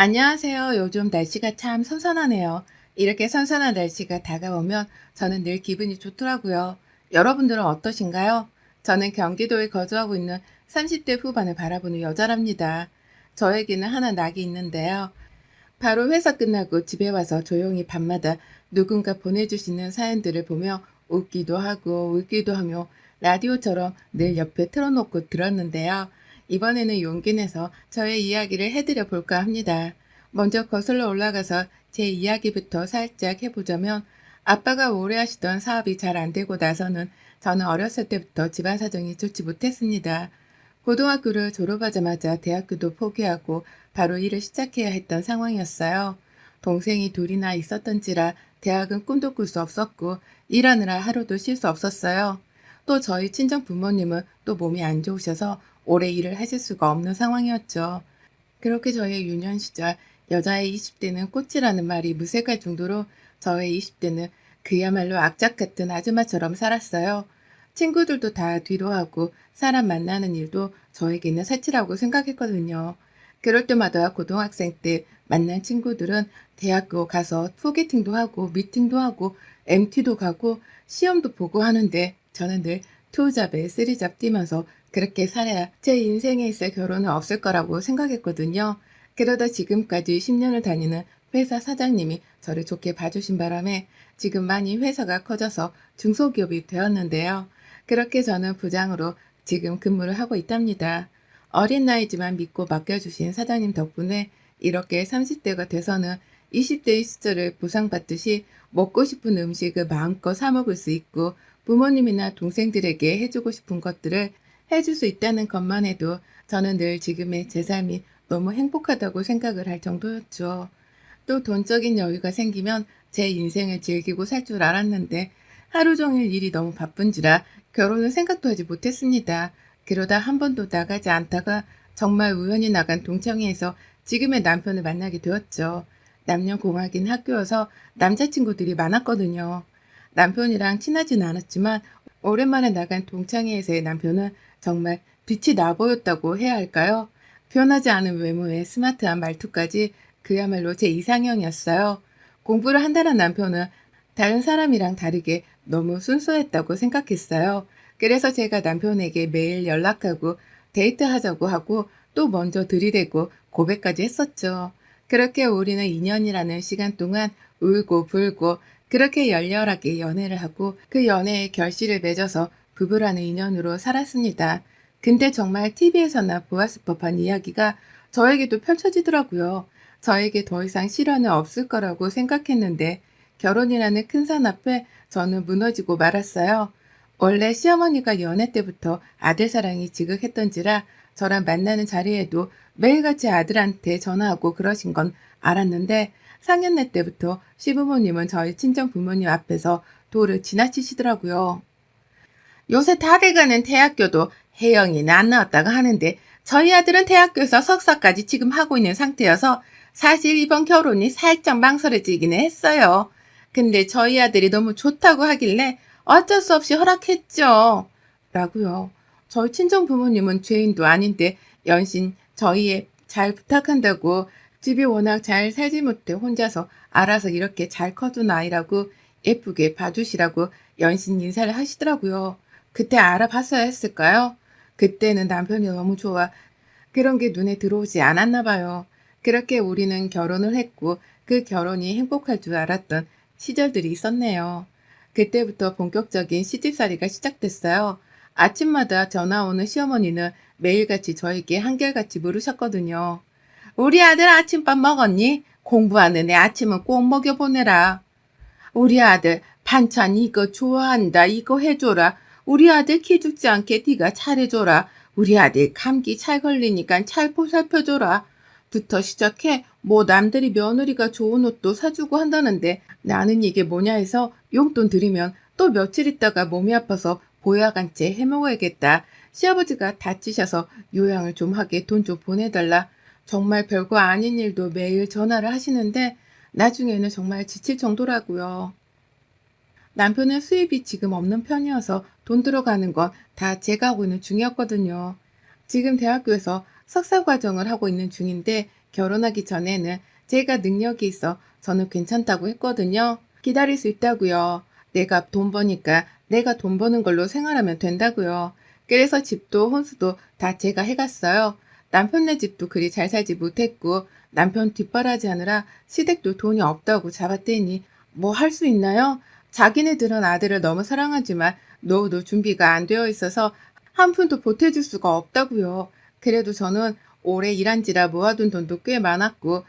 안녕하세요. 요즘 날씨가 참 선선하네요. 이렇게 선선한 날씨가 다가오면 저는 늘 기분이 좋더라고요. 여러분들은 어떠신가요? 저는 경기도에 거주하고 있는 30대 후반을 바라보는 여자랍니다. 저에게는 하나 낙이 있는데요. 바로 회사 끝나고 집에 와서 조용히 밤마다 누군가 보내주시는 사연들을 보며 웃기도 하고 울기도 하며 라디오처럼 늘 옆에 틀어놓고 들었는데요. 이번에는 용기 내서 저의 이야기를 해드려 볼까 합니다. 먼저 거슬러 올라가서 제 이야기부터 살짝 해보자면 아빠가 오래 하시던 사업이 잘 안 되고 나서는 저는 어렸을 때부터 집안 사정이 좋지 못했습니다. 고등학교를 졸업하자마자 대학교도 포기하고 바로 일을 시작해야 했던 상황이었어요. 동생이 둘이나 있었던지라 대학은 꿈도 꿀 수 없었고 일하느라 하루도 쉴 수 없었어요. 또 저희 친정 부모님은 또 몸이 안 좋으셔서 오래 일을 하실 수가 없는 상황이었죠. 그렇게 저의 유년 시절 여자의 20대는 꽃이라는 말이 무색할 정도로 저의 20대는 그야말로 악착 같은 아줌마처럼 살았어요. 친구들도 다 뒤로 하고 사람 만나는 일도 저에게는 사치라고 생각했거든요. 그럴 때마다 고등학생 때 만난 친구들은 대학교 가서 소개팅도 하고 미팅도 하고 MT도 가고 시험도 보고 하는데 저는 늘 투잡에 쓰리잡 뛰면서 그렇게 살아야 제 인생에 있어 결혼은 없을 거라고 생각했거든요. 그러다 지금까지 10년을 다니는 회사 사장님이 저를 좋게 봐주신 바람에 지금 많이 회사가 커져서 중소기업이 되었는데요. 그렇게 저는 부장으로 지금 근무를 하고 있답니다. 어린 나이지만 믿고 맡겨주신 사장님 덕분에 이렇게 30대가 돼서는 20대의 시절을 보상받듯이 먹고 싶은 음식을 마음껏 사 먹을 수 있고 부모님이나 동생들에게 해주고 싶은 것들을 해줄 수 있다는 것만 해도 저는 늘 지금의 제 삶이 너무 행복하다고 생각을 할 정도였죠. 또 돈적인 여유가 생기면 제 인생을 즐기고 살 줄 알았는데 하루 종일 일이 너무 바쁜지라 결혼을 생각도 하지 못했습니다. 그러다 한 번도 나가지 않다가 정말 우연히 나간 동창회에서 지금의 남편을 만나게 되었죠. 남녀공학인 학교여서 남자친구들이 많았거든요. 남편이랑 친하진 않았지만 오랜만에 나간 동창회에서의 남편은 정말 빛이 나 보였다고 해야 할까요? 변하지 않은 외모에 스마트한 말투까지 그야말로 제 이상형이었어요. 공부를 한다는 남편은 다른 사람이랑 다르게 너무 순수했다고 생각했어요. 그래서 제가 남편에게 매일 연락하고 데이트하자고 하고 또 먼저 들이대고 고백까지 했었죠. 그렇게 우리는 2년이라는 시간 동안 울고 불고 그렇게 열렬하게 연애를 하고 그 연애에 결실을 맺어서 부부라는 인연으로 살았습니다. 근데 정말 TV에서나 보았을 법한 이야기가 저에게도 펼쳐지더라고요. 저에게 더 이상 시련은 없을 거라고 생각했는데 결혼이라는 큰 산 앞에 저는 무너지고 말았어요. 원래 시어머니가 연애 때부터 아들 사랑이 지극했던지라 저랑 만나는 자리에도 매일같이 아들한테 전화하고 그러신 건 알았는데 상견례 때부터 시부모님은 저희 친정 부모님 앞에서 도를 지나치시더라고요. 요새 다들 가는 대학교도 혜영이는 안 나왔다고 하는데 저희 아들은 대학교에서 석사까지 지금 하고 있는 상태여서 사실 이번 결혼이 살짝 망설여지기는 했어요. 근데 저희 아들이 너무 좋다고 하길래 어쩔 수 없이 허락했죠. 라고요. 저희 친정 부모님은 죄인도 아닌데 연신 저희의 잘 부탁한다고 집이 워낙 잘 살지 못해 혼자서 알아서 이렇게 잘 커준 아이라고 예쁘게 봐주시라고 연신 인사를 하시더라고요. 그때 알아봤어야 했을까요? 그때는 남편이 너무 좋아 그런 게 눈에 들어오지 않았나 봐요. 그렇게 우리는 결혼을 했고 그 결혼이 행복할 줄 알았던 시절들이 있었네요. 그때부터 본격적인 시집살이가 시작됐어요. 아침마다 전화 오는 시어머니는 매일같이 저에게 한결같이 물으셨거든요. 우리 아들 아침밥 먹었니? 공부하는 애 아침은 꼭 먹여보내라. 우리 아들 반찬 이거 좋아한다. 이거 해줘라. 우리 아들 키 죽지 않게 네가 잘해줘라. 우리 아들 감기 잘 걸리니까 잘 보살펴줘라. 부터 시작해 뭐 남들이 며느리가 좋은 옷도 사주고 한다는데 나는 이게 뭐냐 해서 용돈 드리면 또 며칠 있다가 몸이 아파서 보약한 채 해먹어야겠다. 시아버지가 다치셔서 요양을 좀 하게 돈 좀 보내달라. 정말 별거 아닌 일도 매일 전화를 하시는데 나중에는 정말 지칠 정도라고요. 남편은 수입이 지금 없는 편이어서 돈 들어가는 건 다 제가 하고 있는 중이었거든요. 지금 대학교에서 석사 과정을 하고 있는 중인데 결혼하기 전에는 제가 능력이 있어 저는 괜찮다고 했거든요. 기다릴 수 있다고요. 내가 돈 버니까 내가 돈 버는 걸로 생활하면 된다고요. 그래서 집도 혼수도 다 제가 해갔어요. 남편네 집도 그리 잘 살지 못했고 남편 뒷바라지하느라 시댁도 돈이 없다고 잡았대니 뭐 할 수 있나요? 자기네들은 아들을 너무 사랑하지만 노후도 준비가 안 되어 있어서 한 푼도 보태줄 수가 없다고요. 그래도 저는 오래 일한지라 모아둔 돈도 꽤 많았고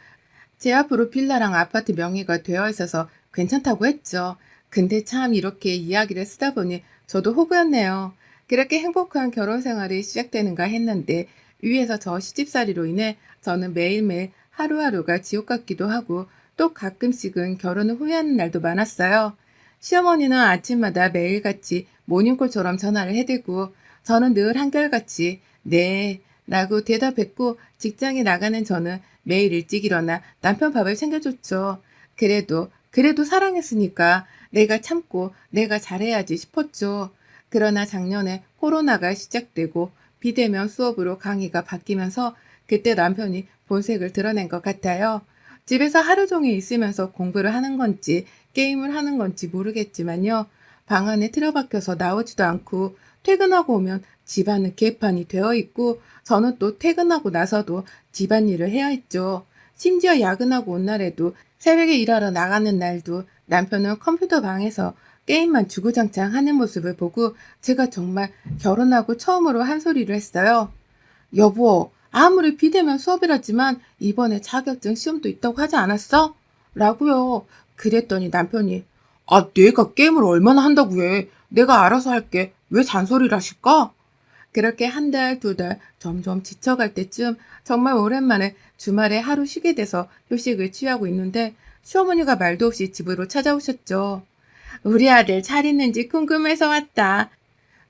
제 앞으로 빌라랑 아파트 명의가 되어 있어서 괜찮다고 했죠. 근데 참 이렇게 이야기를 쓰다 보니 저도 호구였네요. 그렇게 행복한 결혼 생활이 시작되는가 했는데 위에서 저 시집살이로 인해 저는 매일매일 하루하루가 지옥 같기도 하고 또 가끔씩은 결혼을 후회하는 날도 많았어요. 시어머니는 아침마다 매일같이 모닝콜처럼 전화를 해대고 저는 늘 한결같이 네 라고 대답했고 직장에 나가는 저는 매일 일찍 일어나 남편 밥을 챙겨줬죠. 그래도 사랑했으니까 내가 참고 내가 잘해야지 싶었죠. 그러나 작년에 코로나가 시작되고 비대면 수업으로 강의가 바뀌면서 그때 남편이 본색을 드러낸 것 같아요. 집에서 하루 종일 있으면서 공부를 하는 건지 게임을 하는 건지 모르겠지만요. 방 안에 틀어박혀서 나오지도 않고 퇴근하고 오면 집안은 개판이 되어 있고 저는 또 퇴근하고 나서도 집안일을 해야 했죠. 심지어 야근하고 온 날에도 새벽에 일하러 나가는 날도 남편은 컴퓨터 방에서 게임만 주구장창 하는 모습을 보고 제가 정말 결혼하고 처음으로 한 소리를 했어요. 여보, 아무리 비대면 수업이라지만 이번에 자격증 시험도 있다고 하지 않았어? 라고요. 그랬더니 남편이 내가 게임을 얼마나 한다고 해. 내가 알아서 할게. 왜 잔소리를 하실까? 그렇게 한 달, 두 달 점점 지쳐갈 때쯤 정말 오랜만에 주말에 하루 쉬게 돼서 휴식을 취하고 있는데 시어머니가 말도 없이 집으로 찾아오셨죠. 우리 아들 잘 있는지 궁금해서 왔다.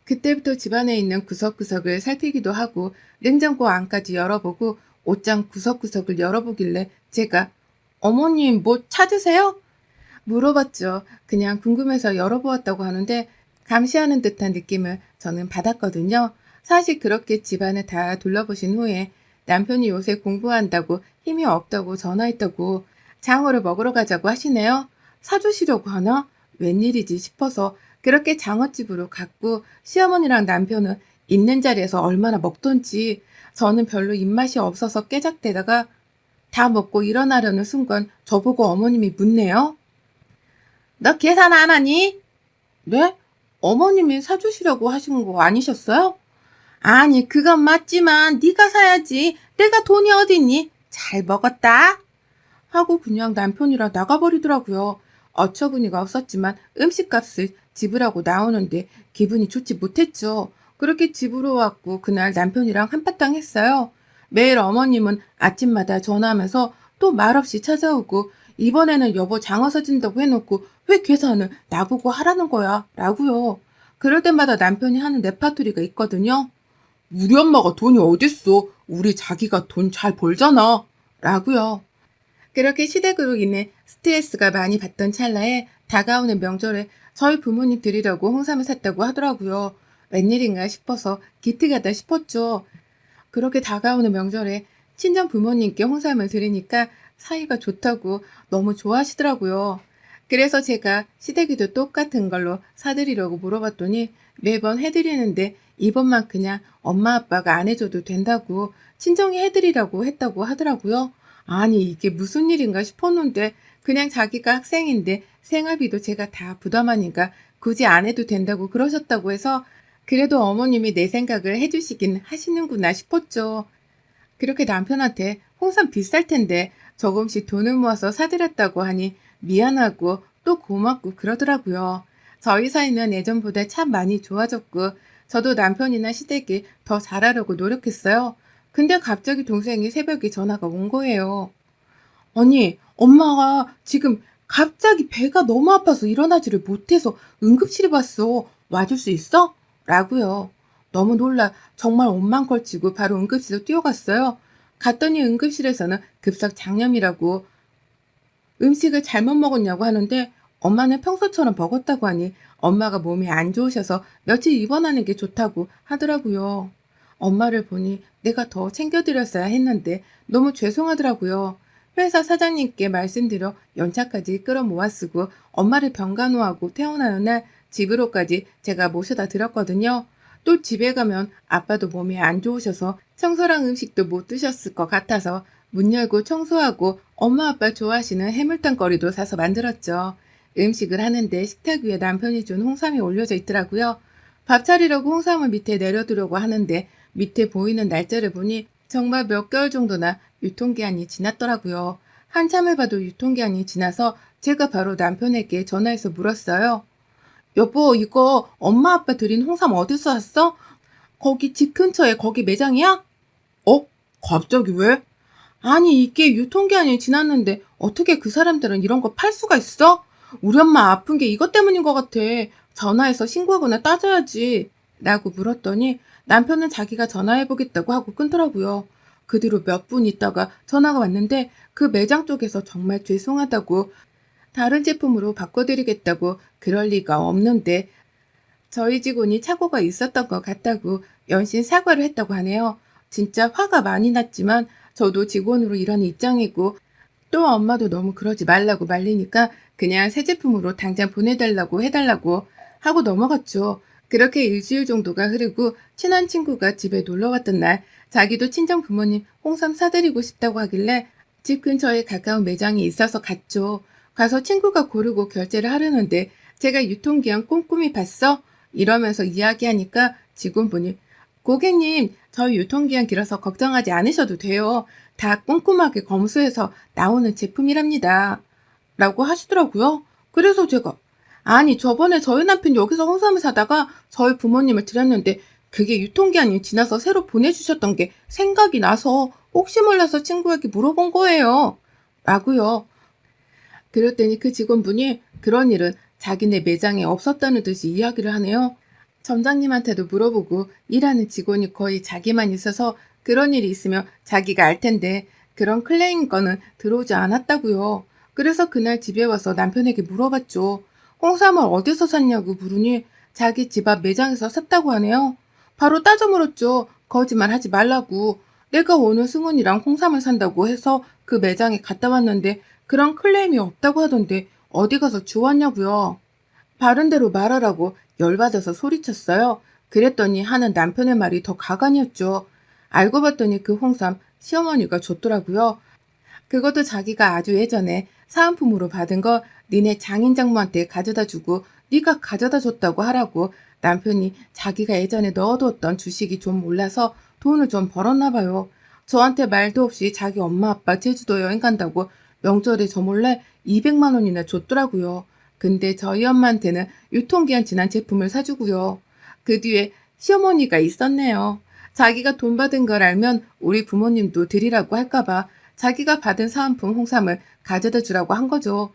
그때부터 집안에 있는 구석구석을 살피기도 하고 냉장고 안까지 열어보고 옷장 구석구석을 열어보길래 제가 어머님 뭐 찾으세요? 물어봤죠. 그냥 궁금해서 열어보았다고 하는데 감시하는 듯한 느낌을 저는 받았거든요. 사실 그렇게 집안을 다 둘러보신 후에 남편이 요새 공부한다고 힘이 없다고 전화했다고 장어를 먹으러 가자고 하시네요. 사주시려고 하나? 웬일이지 싶어서 그렇게 장어집으로 갔고 시어머니랑 남편은 있는 자리에서 얼마나 먹던지 저는 별로 입맛이 없어서 깨작대다가 다 먹고 일어나려는 순간 저보고 어머님이 묻네요. 너 계산 안 하니? 네? 어머님이 사주시려고 하신 거 아니셨어요? 아니 그건 맞지만 네가 사야지. 내가 돈이 어딨니? 잘 먹었다. 하고 그냥 남편이랑 나가버리더라고요. 어처구니가 없었지만 음식값을 지불하고 나오는데 기분이 좋지 못했죠. 그렇게 집으로 왔고 그날 남편이랑 한바탕 했어요. 매일 어머님은 아침마다 전화하면서 또 말없이 찾아오고 이번에는 여보 장어 사준다고 해놓고 왜 계산을 나보고 하라는 거야? 라고요. 그럴 때마다 남편이 하는 레파토리가 있거든요. 우리 엄마가 돈이 어딨어? 우리 자기가 돈 잘 벌잖아. 라고요. 그렇게 시댁으로 인해 스트레스가 많이 받던 찰나에 다가오는 명절에 저희 부모님 드리려고 홍삼을 샀다고 하더라고요. 웬일인가 싶어서 기특하다 싶었죠. 그렇게 다가오는 명절에 친정 부모님께 홍삼을 드리니까 사이가 좋다고 너무 좋아하시더라고요. 그래서 제가 시댁에도 똑같은 걸로 사드리려고 물어봤더니 매번 해드리는데 이번만 그냥 엄마 아빠가 안 해줘도 된다고 친정이 해드리라고 했다고 하더라고요. 아니 이게 무슨 일인가 싶었는데 그냥 자기가 학생인데 생활비도 제가 다 부담하니까 굳이 안 해도 된다고 그러셨다고 해서 그래도 어머님이 내 생각을 해주시긴 하시는구나 싶었죠. 그렇게 남편한테 홍삼 비쌀 텐데 조금씩 돈을 모아서 사드렸다고 하니 미안하고 또 고맙고 그러더라고요. 저희 사이는 예전보다 참 많이 좋아졌고 저도 남편이나 시댁이 더 잘하려고 노력했어요. 근데 갑자기 동생이 새벽에 전화가 온 거예요. 아니, 엄마가 지금 갑자기 배가 너무 아파서 일어나지를 못해서 응급실에 왔어. 와줄 수 있어? 라고요. 너무 놀라 정말 옷만 걸치고 바로 응급실로 뛰어갔어요. 갔더니 응급실에서는 급성 장염이라고 음식을 잘못 먹었냐고 하는데 엄마는 평소처럼 먹었다고 하니 엄마가 몸이 안 좋으셔서 며칠 입원하는 게 좋다고 하더라고요. 엄마를 보니 내가 더 챙겨드렸어야 했는데 너무 죄송하더라고요. 회사 사장님께 말씀드려 연차까지 끌어모아 쓰고 엄마를 병간호하고 퇴원하는 날 집으로까지 제가 모셔다 드렸거든요. 또 집에 가면 아빠도 몸이 안 좋으셔서 청소랑 음식도 못 드셨을 것 같아서 문 열고 청소하고 엄마 아빠 좋아하시는 해물탕거리도 사서 만들었죠. 음식을 하는데 식탁 위에 남편이 준 홍삼이 올려져 있더라고요. 밥 차리려고 홍삼을 밑에 내려두려고 하는데 밑에 보이는 날짜를 보니 정말 몇 개월 정도나 유통기한이 지났더라고요. 한참을 봐도 유통기한이 지나서 제가 바로 남편에게 전화해서 물었어요. 여보, 이거 엄마 아빠 드린 홍삼 어디서 샀어? 거기 집 근처에 거기 매장이야? 어? 갑자기 왜? 아니, 이게 유통기한이 지났는데 어떻게 그 사람들은 이런 거 팔 수가 있어? 우리 엄마 아픈 게 이것 때문인 것 같아. 전화해서 신고하거나 따져야지. 라고 물었더니 남편은 자기가 전화해보겠다고 하고 끊더라고요. 그 뒤로 몇 분 있다가 전화가 왔는데 그 매장 쪽에서 정말 죄송하다고 다른 제품으로 바꿔드리겠다고 그럴 리가 없는데 저희 직원이 착오가 있었던 것 같다고 연신 사과를 했다고 하네요. 진짜 화가 많이 났지만 저도 직원으로 일하는 입장이고 또 엄마도 너무 그러지 말라고 말리니까 그냥 새 제품으로 당장 보내달라고 해달라고 하고 넘어갔죠. 그렇게 일주일 정도가 흐르고 친한 친구가 집에 놀러 왔던 날 자기도 친정 부모님 홍삼 사드리고 싶다고 하길래 집 근처에 가까운 매장이 있어서 갔죠. 가서 친구가 고르고 결제를 하려는데 제가 유통기한 꼼꼼히 봤어? 이러면서 이야기하니까 직원분이 고객님, 저희 유통기한 길어서 걱정하지 않으셔도 돼요. 다 꼼꼼하게 검수해서 나오는 제품이랍니다. 라고 하시더라고요. 그래서 제가 아니 저번에 저희 남편 여기서 홍삼을 사다가 저희 부모님을 드렸는데 그게 유통기한이 지나서 새로 보내주셨던 게 생각이 나서 혹시 몰라서 친구에게 물어본 거예요. 라고요. 그랬더니 그 직원분이 그런 일은 자기네 매장에 없었다는 듯이 이야기를 하네요. 점장님한테도 물어보고 일하는 직원이 거의 자기만 있어서 그런 일이 있으면 자기가 알 텐데 그런 클레임 건은 들어오지 않았다고요. 그래서 그날 집에 와서 남편에게 물어봤죠. 홍삼을 어디서 샀냐고 물으니 자기 집 앞 매장에서 샀다고 하네요. 바로 따져 물었죠. 거짓말 하지 말라고. 내가 오늘 승훈이랑 홍삼을 산다고 해서 그 매장에 갔다 왔는데 그런 클레임이 없다고 하던데 어디 가서 주웠냐고요. 바른 대로 말하라고 열받아서 소리쳤어요. 그랬더니 하는 남편의 말이 더 가관이었죠. 알고 봤더니 그 홍삼 시어머니가 줬더라고요. 그것도 자기가 아주 예전에 사은품으로 받은 거 니네 장인 장모한테 가져다 주고 네가 가져다 줬다고 하라고 남편이 자기가 예전에 넣어두었던 주식이 좀 올라서 돈을 좀 벌었나 봐요. 저한테 말도 없이 자기 엄마 아빠 제주도 여행 간다고 명절에 저 몰래 200만 원이나 줬더라고요. 근데 저희 엄마한테는 유통기한 지난 제품을 사주고요. 그 뒤에 시어머니가 있었네요. 자기가 돈 받은 걸 알면 우리 부모님도 드리라고 할까봐 자기가 받은 사은품 홍삼을 가져다 주라고 한 거죠.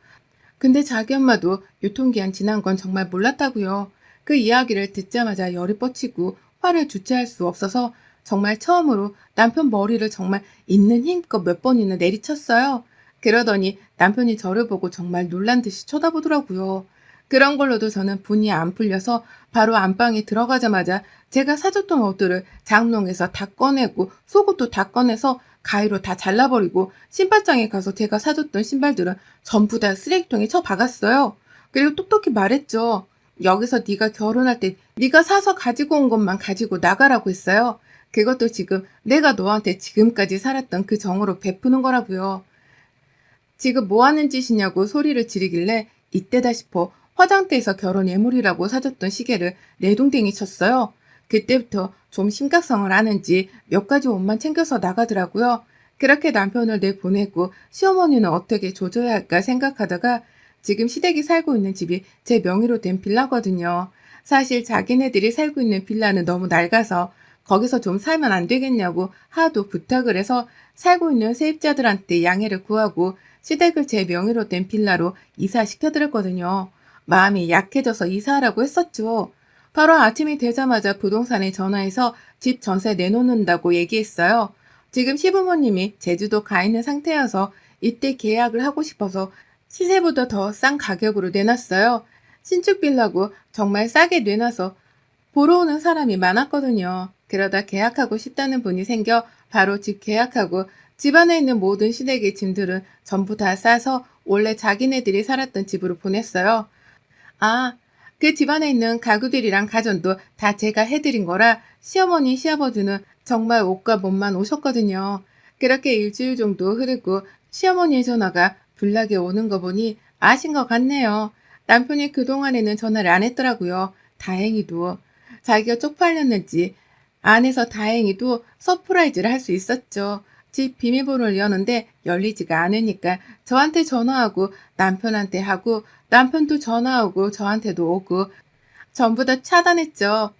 근데 자기 엄마도 유통기한 지난 건 정말 몰랐다고요. 그 이야기를 듣자마자 열이 뻗치고 화를 주체할 수 없어서 정말 처음으로 남편 머리를 정말 있는 힘껏 몇 번이나 내리쳤어요. 그러더니 남편이 저를 보고 정말 놀란 듯이 쳐다보더라고요. 그런 걸로도 저는 분이 안 풀려서 바로 안방에 들어가자마자 제가 사줬던 옷들을 장롱에서 다 꺼내고 속옷도 다 꺼내서 가위로 다 잘라버리고 신발장에 가서 제가 사줬던 신발들은 전부 다 쓰레기통에 쳐박았어요. 그리고 똑똑히 말했죠. 여기서 네가 결혼할 때 네가 사서 가지고 온 것만 가지고 나가라고 했어요. 그것도 지금 내가 너한테 지금까지 살았던 그 정으로 베푸는 거라고요. 지금 뭐 하는 짓이냐고 소리를 지르길래 이때다 싶어 화장대에서 결혼 예물이라고 사줬던 시계를 내동댕이 쳤어요. 그때부터 좀 심각성을 아는지 몇 가지 옷만 챙겨서 나가더라고요. 그렇게 남편을 내보내고 시어머니는 어떻게 조져야 할까 생각하다가 지금 시댁이 살고 있는 집이 제 명의로 된 빌라거든요. 사실 자기네들이 살고 있는 빌라는 너무 낡아서 거기서 좀 살면 안 되겠냐고 하도 부탁을 해서 살고 있는 세입자들한테 양해를 구하고 시댁을 제 명의로 된 빌라로 이사시켜드렸거든요. 마음이 약해져서 이사하라고 했었죠. 바로 아침이 되자마자 부동산에 전화해서 집 전세 내놓는다고 얘기했어요. 지금 시부모님이 제주도 가 있는 상태여서 이때 계약을 하고 싶어서 시세보다 더 싼 가격으로 내놨어요. 신축 빌라고 정말 싸게 내놔서 보러 오는 사람이 많았거든요. 그러다 계약하고 싶다는 분이 생겨 바로 집 계약하고 집안에 있는 모든 시댁의 짐들은 전부 다 싸서 원래 자기네들이 살았던 집으로 보냈어요. 아, 그 집안에 있는 가구들이랑 가전도 다 제가 해드린 거라 시어머니, 시아버지는 정말 옷과 몸만 오셨거든요. 그렇게 일주일 정도 흐르고 시어머니의 전화가 불나게 오는 거 보니 아신 것 같네요. 남편이 그동안에는 전화를 안 했더라고요. 다행히도. 자기가 쪽팔렸는지 안에서 다행히도 서프라이즈를 할 수 있었죠. 집 비밀번호를 여는데 열리지가 않으니까 저한테 전화하고 남편한테 하고 남편도 전화오고 저한테도 오고 전부 다 차단했죠.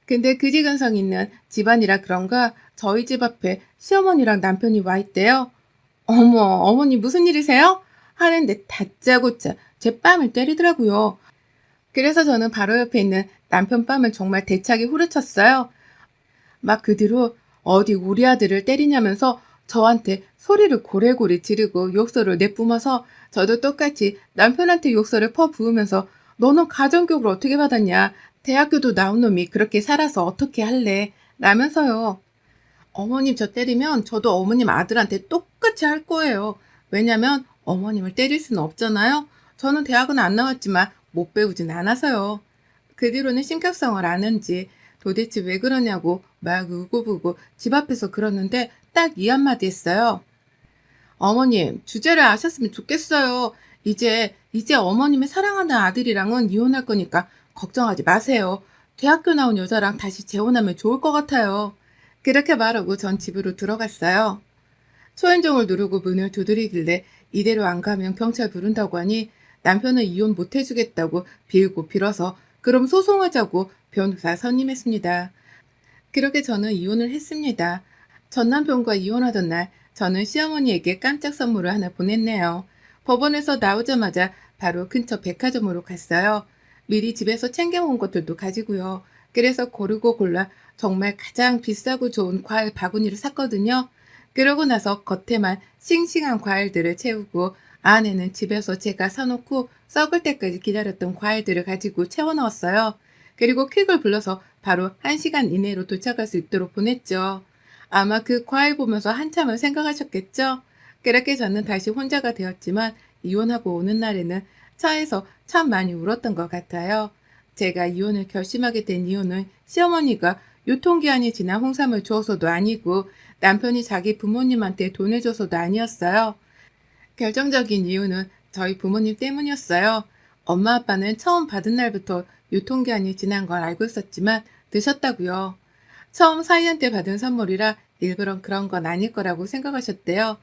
근데 그지 근성 있는 집안이라 그런가 저희 집 앞에 시어머니랑 남편이 와 있대요. 어머, 어머니 무슨 일이세요? 하는데 다짜고짜 제 뺨을 때리더라고요. 그래서 저는 바로 옆에 있는 남편 뺨을 정말 대차게 후려쳤어요. 막 그 뒤로 어디 우리 아들을 때리냐면서 저한테 소리를 고래고래 지르고 욕설을 내뿜어서 저도 똑같이 남편한테 욕설을 퍼부으면서 너는 가정교육을 어떻게 받았냐? 대학교도 나온 놈이 그렇게 살아서 어떻게 할래? 라면서요. 어머님 저 때리면 저도 어머님 아들한테 똑같이 할 거예요. 왜냐면 어머님을 때릴 수는 없잖아요. 저는 대학은 안 나왔지만 못 배우진 않아서요. 그 뒤로는 신격성을 아는지 도대체 왜 그러냐고 막 울고불고 집 앞에서 그러는데 딱 이 한마디 했어요. 어머님, 주제를 아셨으면 좋겠어요. 이제 어머님의 사랑하는 아들이랑은 이혼할 거니까 걱정하지 마세요. 대학교 나온 여자랑 다시 재혼하면 좋을 것 같아요. 그렇게 말하고 전 집으로 들어갔어요. 초인종을 누르고 문을 두드리길래 이대로 안 가면 경찰 부른다고 하니 남편은 이혼 못 해주겠다고 빌고 빌어서 그럼 소송하자고 변호사 선임했습니다. 그렇게 저는 이혼을 했습니다. 전 남편과 이혼하던 날 저는 시어머니에게 깜짝 선물을 하나 보냈네요. 법원에서 나오자마자 바로 근처 백화점으로 갔어요. 미리 집에서 챙겨온 것들도 가지고요. 그래서 고르고 골라 정말 가장 비싸고 좋은 과일 바구니를 샀거든요. 그러고 나서 겉에만 싱싱한 과일들을 채우고 안에는 집에서 제가 사놓고 썩을 때까지 기다렸던 과일들을 가지고 채워 넣었어요. 그리고 퀵을 불러서 바로 1시간 이내로 도착할 수 있도록 보냈죠. 아마 그 과일 보면서 한참을 생각하셨겠죠? 그렇게 저는 다시 혼자가 되었지만 이혼하고 오는 날에는 차에서 참 많이 울었던 것 같아요. 제가 이혼을 결심하게 된 이유는 시어머니가 유통기한이 지난 홍삼을 주어서도 아니고 남편이 자기 부모님한테 돈을 줘서도 아니었어요. 결정적인 이유는 저희 부모님 때문이었어요. 엄마 아빠는 처음 받은 날부터 유통기한이 지난 걸 알고 있었지만 드셨다고요. 처음 사이한테 받은 선물이라 일부러 그런 건 아닐 거라고 생각하셨대요.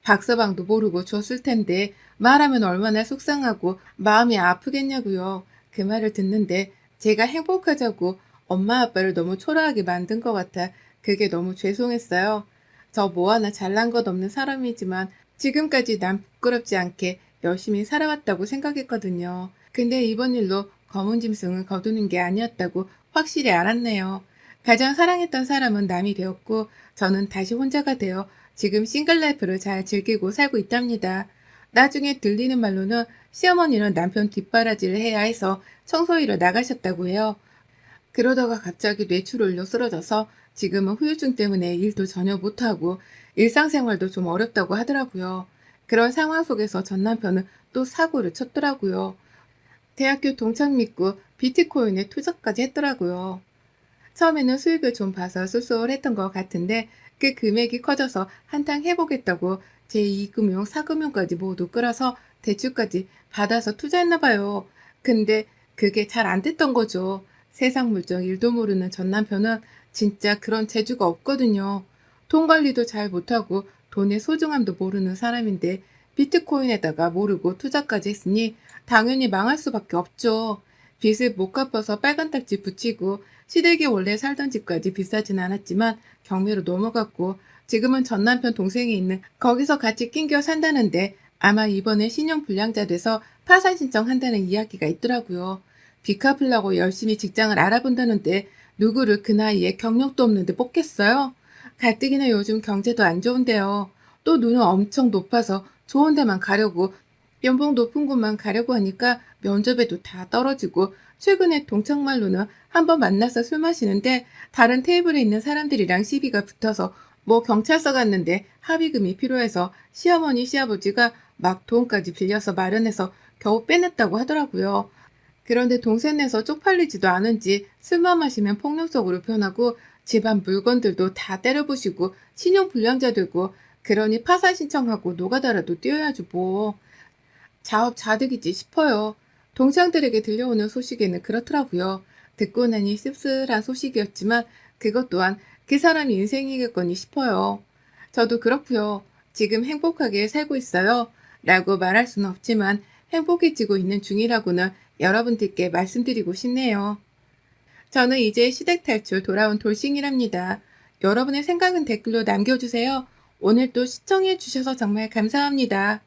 박서방도 모르고 줬을 텐데 말하면 얼마나 속상하고 마음이 아프겠냐고요. 그 말을 듣는데 제가 행복하자고 엄마 아빠를 너무 초라하게 만든 것 같아 그게 너무 죄송했어요. 저 뭐 하나 잘난 것 없는 사람이지만 지금까지 남 부끄럽지 않게 열심히 살아왔다고 생각했거든요. 근데 이번 일로 검은 짐승을 거두는 게 아니었다고 확실히 알았네요. 가장 사랑했던 사람은 남이 되었고 저는 다시 혼자가 되어 지금 싱글 라이프를 잘 즐기고 살고 있답니다. 나중에 들리는 말로는 시어머니는 남편 뒷바라지를 해야 해서 청소일을 나가셨다고 해요. 그러다가 갑자기 뇌출혈로 쓰러져서 지금은 후유증 때문에 일도 전혀 못하고 일상생활도 좀 어렵다고 하더라고요. 그런 상황 속에서 전 남편은 또 사고를 쳤더라고요. 대학교 동창 믿고 비트코인에 투자까지 했더라고요. 처음에는 수익을 좀 봐서 쏠쏠했던 것 같은데 그 금액이 커져서 한탕 해보겠다고 제2금융, 4금융까지 모두 끌어서 대출까지 받아서 투자했나 봐요. 근데 그게 잘 안 됐던 거죠. 세상 물정 일도 모르는 전 남편은 진짜 그런 재주가 없거든요. 돈 관리도 잘 못하고 돈의 소중함도 모르는 사람인데 비트코인에다가 모르고 투자까지 했으니 당연히 망할 수밖에 없죠. 빚을 못 갚아서 빨간 딱지 붙이고 시댁이 원래 살던 집까지 비싸진 않았지만 경매로 넘어갔고 지금은 전 남편 동생이 있는 거기서 같이 낑겨 산다는데 아마 이번에 신용불량자 돼서 파산 신청한다는 이야기가 있더라고요. 빚 갚으려고 열심히 직장을 알아본다는데 누구를 그 나이에 경력도 없는데 뽑겠어요? 가뜩이나 요즘 경제도 안 좋은데요. 또 눈은 엄청 높아서 좋은 데만 가려고 연봉 높은 곳만 가려고 하니까 면접에도 다 떨어지고 최근에 동창말로는 한번 만나서 술 마시는데 다른 테이블에 있는 사람들이랑 시비가 붙어서 뭐 경찰서 갔는데 합의금이 필요해서 시어머니 시아버지가 막 돈까지 빌려서 마련해서 겨우 빼냈다고 하더라고요. 그런데 동생 내서 쪽팔리지도 않은지 술만 마시면 폭력적으로 변하고 집안 물건들도 다 때려부시고 신용불량자 되고 그러니 파산 신청하고 노가다라도 뛰어야지 뭐. 자업자득이지 싶어요. 동창들에게 들려오는 소식에는 그렇더라고요. 듣고 나니 씁쓸한 소식이었지만 그것 또한 그 사람의 인생이겠거니 싶어요. 저도 그렇고요. 지금 행복하게 살고 있어요. 라고 말할 수는 없지만 행복해지고 있는 중이라고는 여러분들께 말씀드리고 싶네요. 저는 이제 시댁 탈출 돌아온 돌싱이랍니다. 여러분의 생각은 댓글로 남겨주세요. 오늘도 시청해주셔서 정말 감사합니다.